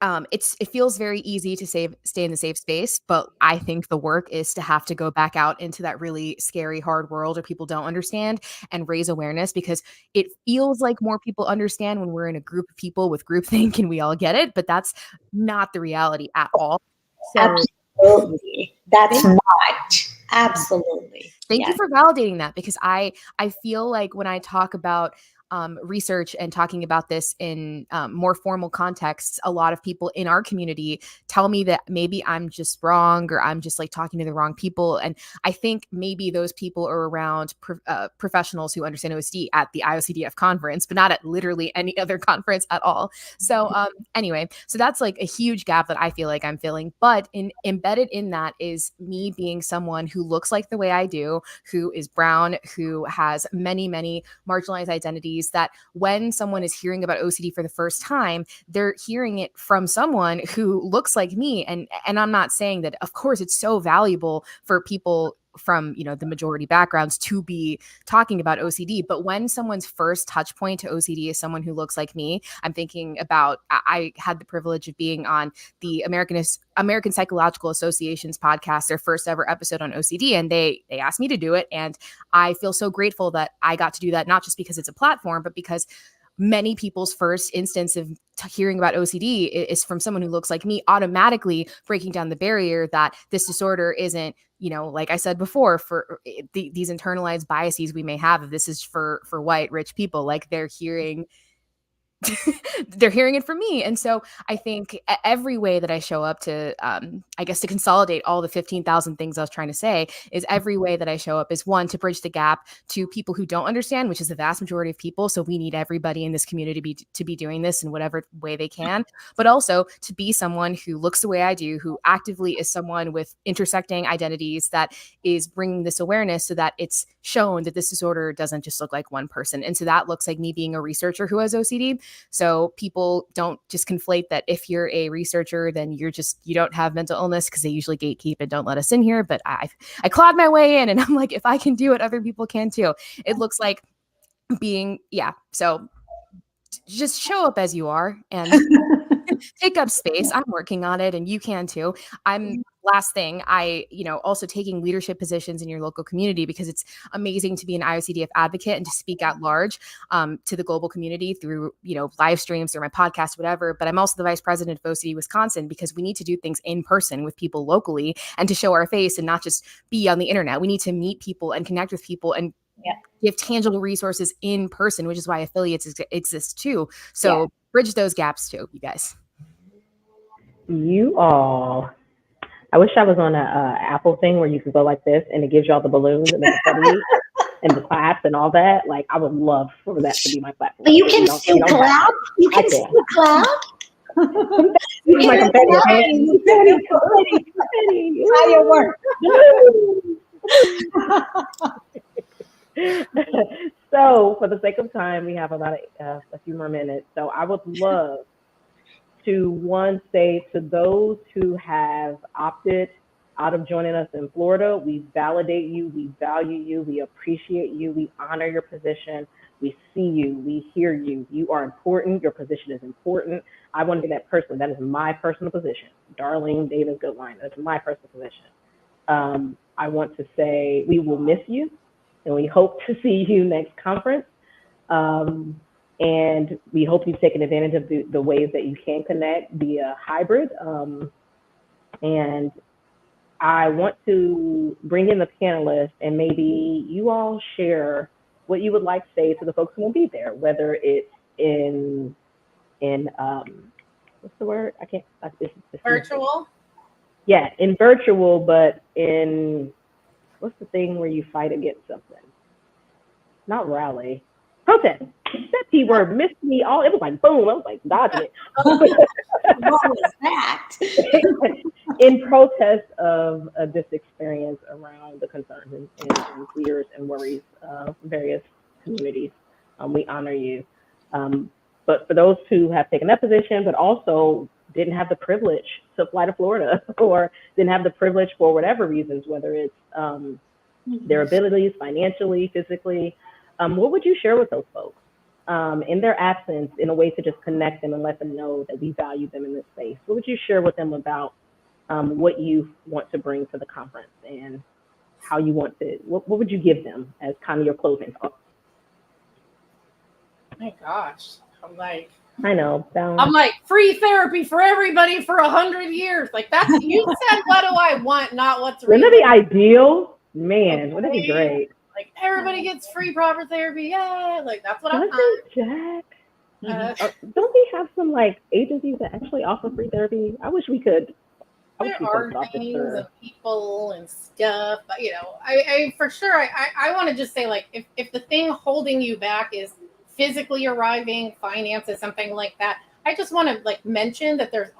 it feels very easy to stay in the safe space, but I think the work is to have to go back out into that really scary, hard world where people don't understand and raise awareness, because it feels like more people understand when we're in a group of people with groupthink and we all get it, but that's not the reality at all. So, absolutely. That's not. Absolutely. Thank you for validating that, because I feel like when I talk about research and talking about this in more formal contexts, a lot of people in our community tell me that maybe I'm just wrong or I'm just like talking to the wrong people. And I think maybe those people are around professionals who understand OCD at the IOCDF conference, but not at literally any other conference at all. So anyway, so that's like a huge gap that I feel like I'm filling. But embedded in that is me being someone who looks like the way I do, who is brown, who has many, many marginalized identities, that when someone is hearing about OCD for the first time, they're hearing it from someone who looks like me. And I'm not saying that, of course, it's so valuable for people from, the majority backgrounds to be talking about OCD. But when someone's first touch point to OCD is someone who looks like me, I'm thinking about, I had the privilege of being on the American Psychological Association's podcast, their first ever episode on OCD. And they asked me to do it. And I feel so grateful that I got to do that, not just because it's a platform, but because many people's first instance of hearing about OCD is from someone who looks like me, automatically breaking down the barrier that this disorder isn't, like I said before, for these internalized biases we may have. If this is for white, rich people, like they're hearing they're hearing it from me. And so I think every way that I show up to, I guess, to consolidate all the 15,000 things I was trying to say, is every way that I show up is, one, to bridge the gap to people who don't understand, which is the vast majority of people. So we need everybody in this community to be doing this in whatever way they can, but also to be someone who looks the way I do, who actively is someone with intersecting identities that is bringing this awareness so that it's shown that this disorder doesn't just look like one person. And so that looks like me being a researcher who has OCD. So people don't just conflate that if you're a researcher, then you don't have mental illness, because they usually gatekeep and don't let us in here. But I clawed my way in, and I'm like, if I can do it, other people can too. It looks like being, yeah. So just show up as you are and take up space. I'm working on it, and you can too. Last thing, also taking leadership positions in your local community, because it's amazing to be an IOCDF advocate and to speak out large to the global community through, live streams, through my podcast, whatever. But I'm also the vice president of OCD Wisconsin, because we need to do things in person with people locally and to show our face and not just be on the internet. We need to meet people and connect with people and give tangible resources in person, which is why affiliates exist too. So bridge those gaps too, you guys. You all, I wish I was on a Apple thing where you could go like this and it gives you all the balloons and the confetti and the claps and all that. Like, I would love for that to be my platform. But you can still clap. You can still clap. Use my confetti. Confetti. Firework. So, for the sake of time, we have about a few more minutes. So, I would love to say to those who have opted out of joining us in Florida, we validate you, we value you, we appreciate you, we honor your position, we see you, we hear you. You are important. Your position is important. I want to be that person. That is my personal position. Darlene Davis Goodwine. That's my personal position. I want to say we will miss you, and we hope to see you next conference. And we hope you've taken advantage of the ways that you can connect via hybrid. And I want to bring in the panelists, and maybe you all share what you would like to say to the folks who will be there, whether it's in what's the word? I can't. It's virtual. Yeah, in virtual, but in what's the thing where you fight against something? Not rally. Protest. That P word missed me all. It was like boom. I was like dodging it. What was that? In protest of this experience around the concerns and fears and worries of various communities, we honor you. But for those who have taken that position, but also didn't have the privilege to fly to Florida, or didn't have the privilege for whatever reasons, whether it's their abilities, financially, physically, what would you share with those folks in their absence, in a way to just connect them and let them know that we value them in this space? What would you share with them about what you want to bring to the conference and how you want to, what would you give them as kind of your closing thoughts? My gosh, I know. I'm like, free therapy for everybody for 100 years. Like, that's, you said, what do I want, not what's real. Wouldn't that be ideal? Man, wouldn't that be great? Like, everybody gets free proper therapy. Yeah, like, that's what I want. Jack, don't we have some like agencies that actually offer free therapy? I wish we could. There are things and people and stuff, but I for sure, I want to just say, like, if the thing holding you back is physically arriving, finances, something like that, I just want to mention that there's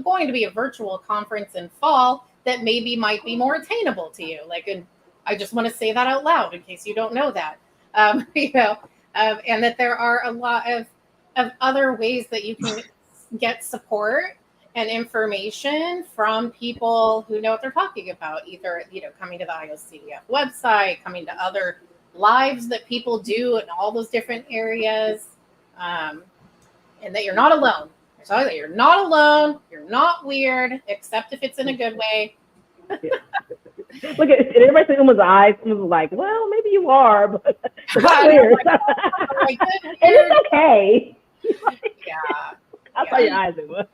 going to be a virtual conference in fall that maybe might be more attainable to you. And I just want to say that out loud in case you don't know that, and that there are a lot of other ways that you can get support and information from people who know what they're talking about, either, coming to the IOCDF website, coming to other lives that people do in all those different areas, and that you're not alone. So that you're not alone, you're not weird, except if it's in a good way. Look at everybody see Uma's eyes. Uma's like, well, maybe you are, but that's weird. And it's okay. Yeah. I saw your eyes, Uma.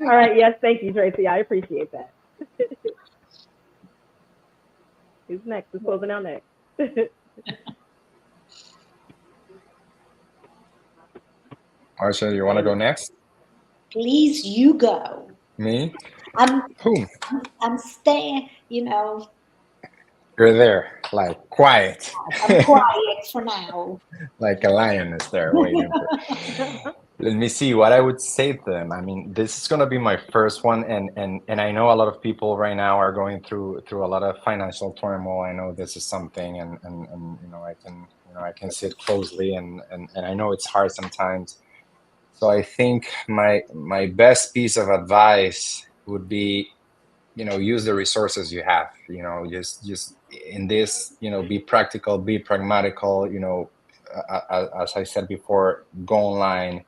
All right. Yes. Thank you, Tracy. I appreciate that. Who's next? Who's closing out next? Marcia, you want to go next? Please, you go. Me? I'm Who? I'm staying, you know, You're there, like quiet, I'm quiet for now. like a lioness there waiting for. Let me see what I would say to them. I mean, this is gonna be my first one, and I know a lot of people right now are going through a lot of financial turmoil. I know this is something, and I can see it closely, and I know it's hard sometimes. So I think my best piece of advice would be, use the resources you have. Just in this, be practical, be pragmatical. As I said before, go online,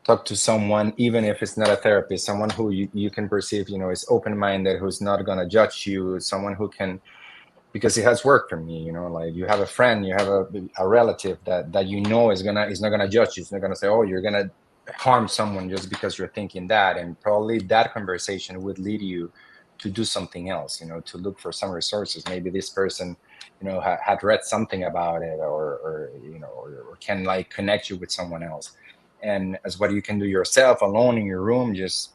talk to someone, even if it's not a therapist, someone who you can perceive, is open-minded, who's not going to judge you, someone who can, because it has worked for me, like you have a friend, you have a relative that is not gonna judge you. It's not gonna say, oh, you're gonna harm someone just because you're thinking that. And probably that conversation would lead you to do something else, to look for some resources. Maybe this person, had read something about it, or can like connect you with someone else. And as what you can do yourself alone in your room, just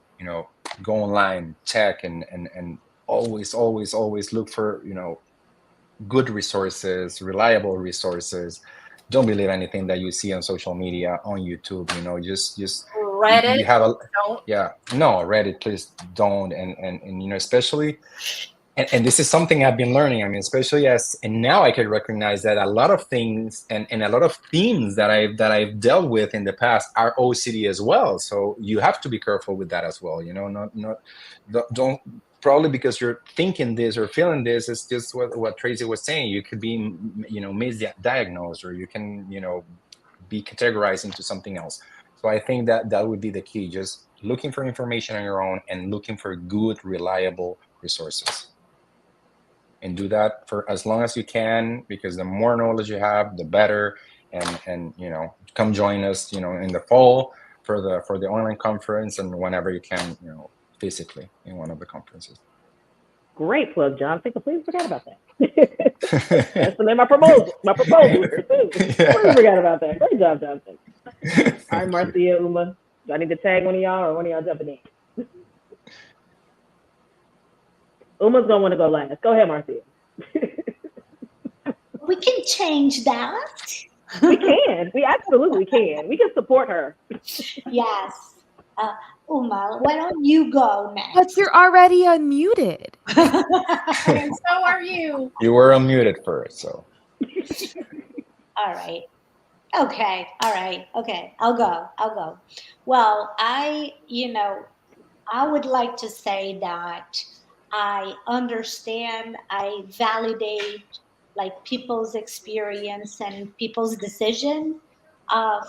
go online, check, and always look for good resources, reliable resources. Don't believe anything that you see on social media, on YouTube. Just Reddit, you have a don't. yeah, no, Reddit, please don't. And especially, and this is something I've been learning. I mean, especially and now I can recognize that a lot of things and a lot of themes that I've dealt with in the past are OCD as well. So you have to be careful with that as well. Don't probably because you're thinking this or feeling this. It's just what Tracy was saying. You could be misdiagnosed, or you can be categorized into something else. So I think that would be the key. Just looking for information on your own and looking for good, reliable resources. And do that for as long as you can, because the more knowledge you have, the better. And come join us, in the fall for the online conference, and whenever you can, physically in one of the conferences. Great plug, John. I think I completely forgot about that. That's my proposal. My proposal was pursued. Completely forgot about that. Great job, Jonathan. All right, Marcia, Uma. Do I need to tag one of y'all, or one of y'all jumping in? Uma's gonna want to go last. Go ahead, Marcia. We can change that. We can. We absolutely can. We can support her. Yes. Uma, why don't you go next? But you're already unmuted. And so are you. You were unmuted first, so. All right. Okay. All right. Okay. I'll go. Well, I would like to say that I understand, I validate like people's experience and people's decision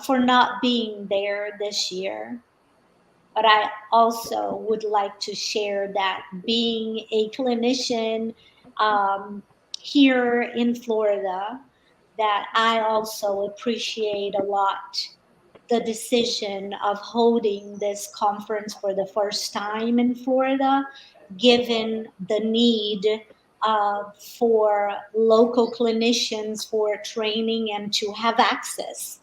for not being there this year. But I also would like to share that being a clinician here in Florida, that I also appreciate a lot the decision of holding this conference for the first time in Florida, given the need for local clinicians for training and to have access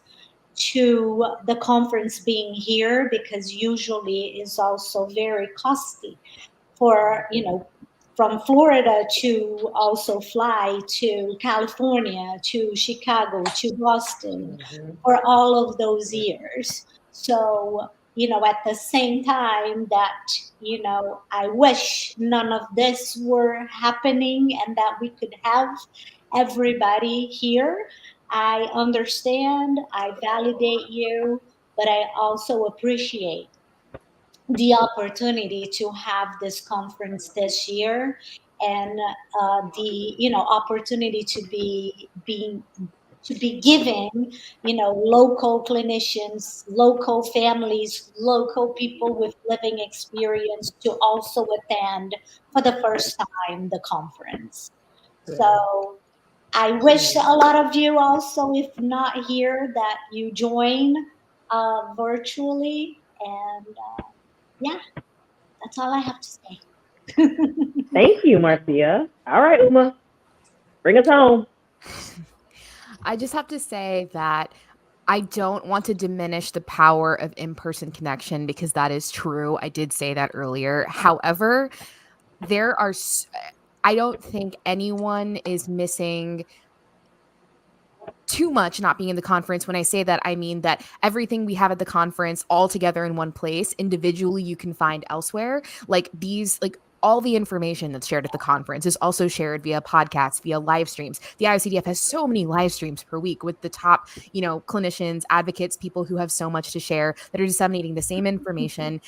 to the conference being here, because usually is also very costly for from Florida to also fly to California, to Chicago, to Boston for all of those years. So, at the same time that, I wish none of this were happening and that we could have everybody here. I understand, I validate you, but I also appreciate the opportunity to have this conference this year, and the opportunity to be giving local clinicians, local families, local people with living experience to also attend for the first time the conference. So I wish a lot of you also, if not here, that you join virtually. And yeah, that's all I have to say. Thank you, Marcia. All right, Uma. Bring us home. I just have to say that I don't want to diminish the power of in-person connection because that is true. I did say that earlier. However, there are, I don't think anyone is missing too much not being in the conference. When I say that, I mean that everything we have at the conference all together in one place, individually you can find elsewhere. Like these, like all the information that's shared at the conference is also shared via podcasts, via live streams. The IOCDF has so many live streams per week with the top, clinicians, advocates, people who have so much to share that are disseminating the same information.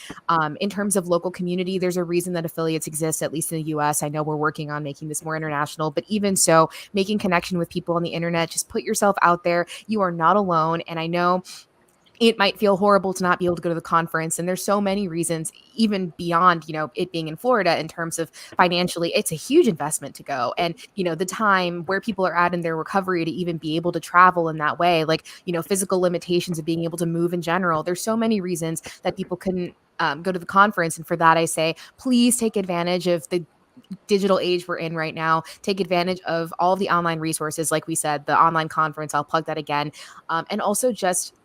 In terms of local community, there's a reason that affiliates exist, at least in the US. I know we're working on making this more international, but even so, making connection with people on the internet, just put yourself out there. You are not alone. And I know it might feel horrible to not be able to go to the conference. And there's so many reasons, even beyond, it being in Florida in terms of financially, it's a huge investment to go. And, the time where people are at in their recovery to even be able to travel in that way, like, physical limitations of being able to move in general. There's so many reasons that people couldn't go to the conference. And for that, I say, please take advantage of the digital age we're in right now. Take advantage of all of the online resources. Like we said, the online conference, I'll plug that again. And also just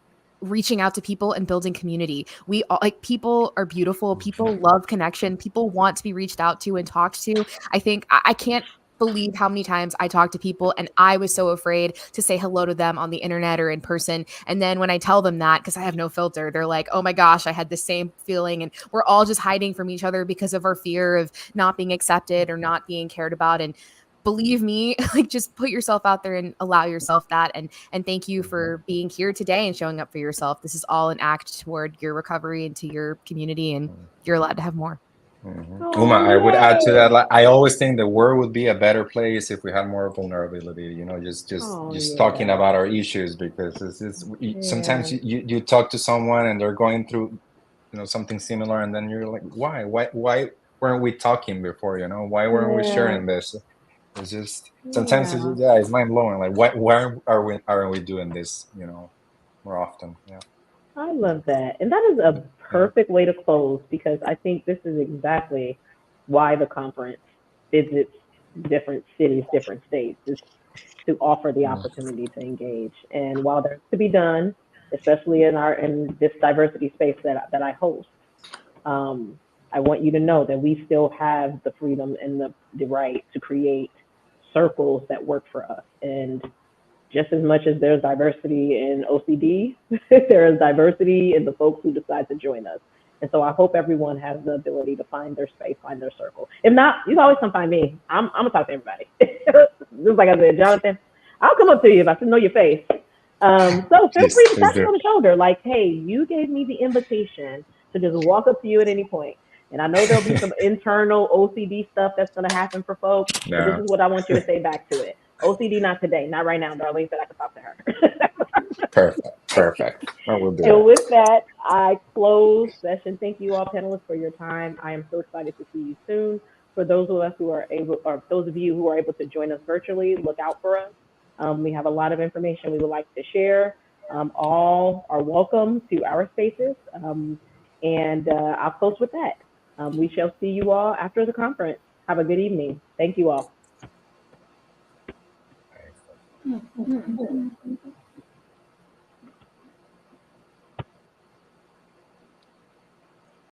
reaching out to people and building community. We all, like, people are beautiful. People love connection. People want to be reached out to and talked to. I think I can't believe how many times I talk to people and I was so afraid to say hello to them on the internet or in person. And then when I tell them that, because I have no filter, they're like, oh my gosh, I had the same feeling. And we're all just hiding from each other because of our fear of not being accepted or not being cared about. And believe me, like, just put yourself out there and allow yourself that. And thank you for being here today and showing up for yourself. This is all an act toward your recovery and to your community, and you're allowed to have more. Uma, I would add to that. Like, I always think the world would be a better place if we had more vulnerability. Just talking about our issues, because sometimes you talk to someone and they're going through something similar, and then you're like, why weren't we talking before? Why weren't we sharing this? It's just sometimes it's mind blowing. Like, why aren't we doing this more often? Yeah. I love that. And that is a perfect way to close, because I think this is exactly why the conference visits different cities, different states, is to offer the opportunity to engage. And while there's to be done, especially in this diversity space that I host, I want you to know that we still have the freedom and the right to create circles that work for us. And just as much as there's diversity in OCD, there is diversity in the folks who decide to join us. And so I hope everyone has the ability to find their space, find their circle. If not, you can always come find me. I'm gonna talk to everybody. Just like I said, Jonathan, I'll come up to you if I know your face. So feel free to tap me on the shoulder. Like, hey, you gave me the invitation to just walk up to you at any point. And I know there'll be some internal OCD stuff that's going to happen for folks. But this is what I want you to say back to it. OCD, not today, not right now. Darlene said I could talk to her. Perfect. And with that, I close session. Thank you all, panelists, for your time. I am so excited to see you soon. For those of us who are able, or those of you who are able to join us virtually, look out for us. We have a lot of information we would like to share. All are welcome to our spaces. And I'll close with that. We shall see you all after the conference. Have a good evening. Thank you all.